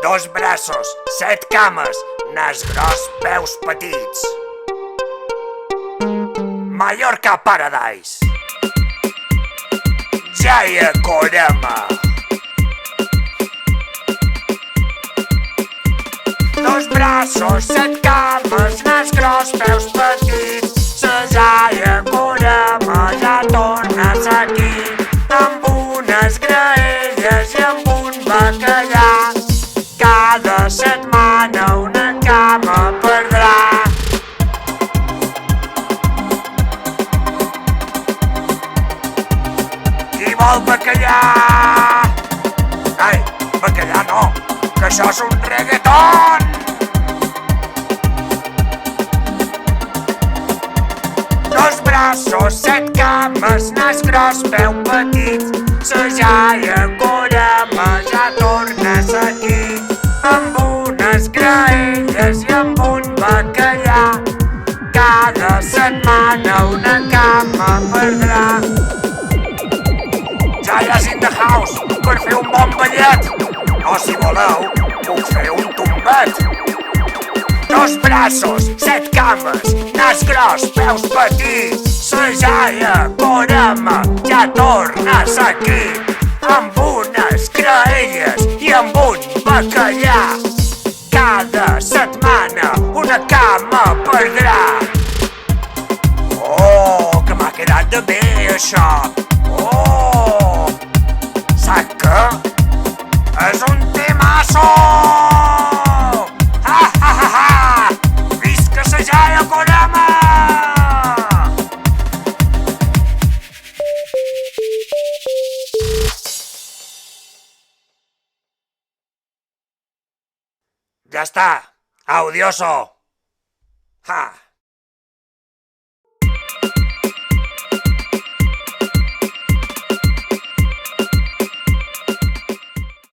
Dos braços, 7 cames, nas gros, peus petits. Mallorca Paradise. Jaya Korema. Dos braços, 7 cames, nas gros, peus petits. La Jaya Korema ja tornes aquí, amb unes graelles i amb un bacallà. Cada setmana una cama perdrà. Qui vol bacallà? Ei, bacallà no, que això és un reggaeton! Dos braços, 7 cames, nas gros, peu petit. La Jaya Korema ja tornes aquí, amb unes graelles i amb un bacallà. Cada setmana una cama perdrà. Jaya's in the house per fer un bon ballet. O si voleu, puc fer un tombet. Dos braços, 7 cames, nas gros, peus petits. La Jaya Korema ja tornes aquí, amb unes graelles i amb un bacallà. Cada setmana una cama perdrà. Oh, que m'ha quedat de bé això. Oh, saps què? És un temazo! Ha, ha, ha, ha! Visca la Jaya Korema! Ja està. Audioso. Ha.